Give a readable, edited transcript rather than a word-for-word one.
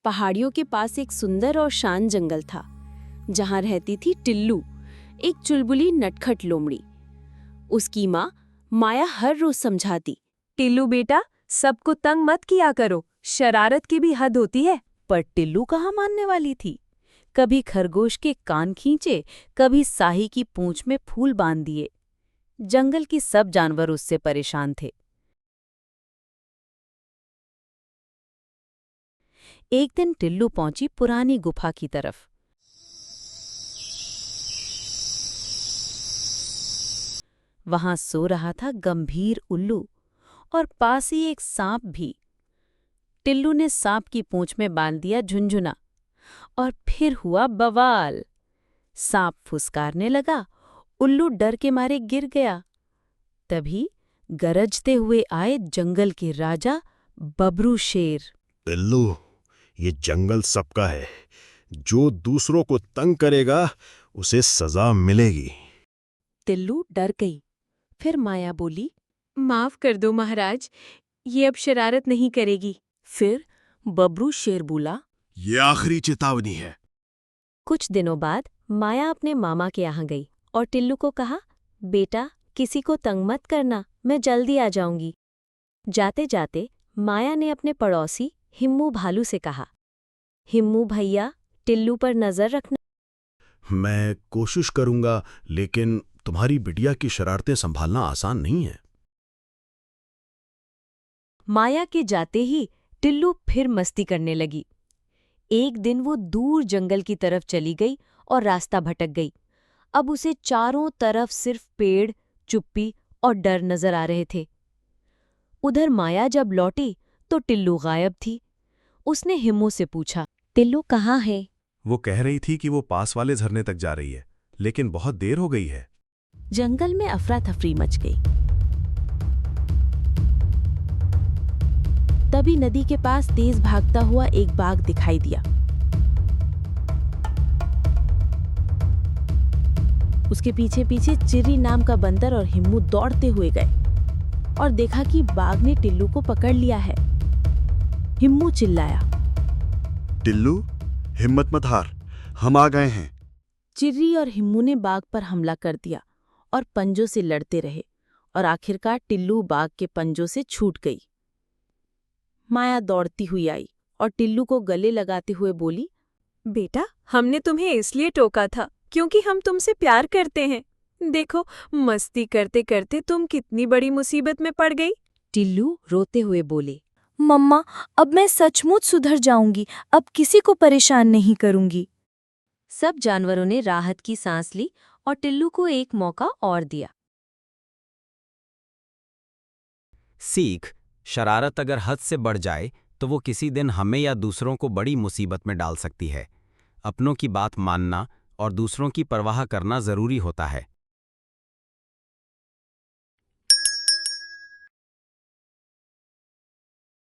पहाड़ियों के पास एक सुंदर और शांत जंगल था, जहां रहती थी टिल्लू, एक चुलबुली नटखट लोमड़ी। उसकी माँ माया हर रोज समझाती, टिल्लू बेटा, सबको तंग मत किया करो, शरारत की भी हद होती है। पर टिल्लू कहाँ मानने वाली थी। कभी खरगोश के कान खींचे, कभी साही की पूंछ में फूल बांध दिए। जंगल के सब जानवर उससे परेशान थे। एक दिन टिल्लू पहुंची पुरानी गुफा की तरफ। वहां सो रहा था गंभीर उल्लू और पास ही एक सांप भी। टिल्लू ने सांप की पूंछ में बांध दिया झुनझुना और फिर हुआ बवाल। सांप फुसकारने लगा, उल्लू डर के मारे गिर गया। तभी गरजते हुए आए जंगल के राजा बबरू शेर। टिल्लू, ये जंगल सबका है। जो दूसरों को तंग करेगा उसे सजा मिलेगी। टिल्लू डर गई। फिर माया बोली, माफ कर दो महाराज, ये अब शरारत नहीं करेगी। फिर बबरू शेर बोला। ये आखिरी चेतावनी है। कुछ दिनों बाद माया अपने मामा के यहाँ गई और टिल्लू को कहा, बेटा किसी को तंग मत करना, मैं जल्दी आ जाऊंगी। जाते जाते माया ने अपने पड़ोसी हिम्मू भालू से कहा, हिम्मू भैया, टिल्लू पर नजर रखना। मैं कोशिश करूंगा, लेकिन तुम्हारी बिटिया की शरारतें संभालना आसान नहीं है। माया के जाते ही टिल्लू फिर मस्ती करने लगी। एक दिन वो दूर जंगल की तरफ चली गई और रास्ता भटक गई। अब उसे चारों तरफ सिर्फ पेड़, चुप्पी और डर नजर आ रहे थे। उधर माया जब लौटी तो टिल्लू गायब थी। उसने हिम्मू से पूछा, टिल्लू कहाँ है? वो कह रही थी कि वो पास वाले झरने तक जा रही है, लेकिन बहुत देर हो गई है। जंगल में अफरा तफरी मच गई। तभी नदी के पास तेज भागता हुआ एक बाघ दिखाई दिया। उसके पीछे पीछे चिर्री नाम का बंदर और हिम्मू दौड़ते हुए गए और देखा कि बाघ ने टिल्लू को पकड़ लिया है। हिम्मू चिल्लाया, टिल्लू, हिम्मत मत हार, हम आ गए हैं। चिर्री और हिम्मू ने बाघ पर हमला कर दिया और पंजों से लड़ते रहे और आखिरकार टिल्लू बाघ के पंजों से छूट गई। माया दौड़ती हुई आई और टिल्लू को गले लगाते हुए बोली, बेटा, हमने तुम्हें इसलिए टोका था क्योंकि हम तुमसे प्यार करते हैं। देखो, मस्ती करते करते तुम कितनी बड़ी मुसीबत में पड़ गई। टिल्लू रोते हुए बोले, मम्मा, अब मैं सचमुच सुधर जाऊंगी, अब किसी को परेशान नहीं करूंगी। सब जानवरों ने राहत की सांस ली और टिल्लू को एक मौका और दिया। सीख: शरारत अगर हद से बढ़ जाए तो वो किसी दिन हमें या दूसरों को बड़ी मुसीबत में डाल सकती है। अपनों की बात मानना और दूसरों की परवाह करना जरूरी होता है।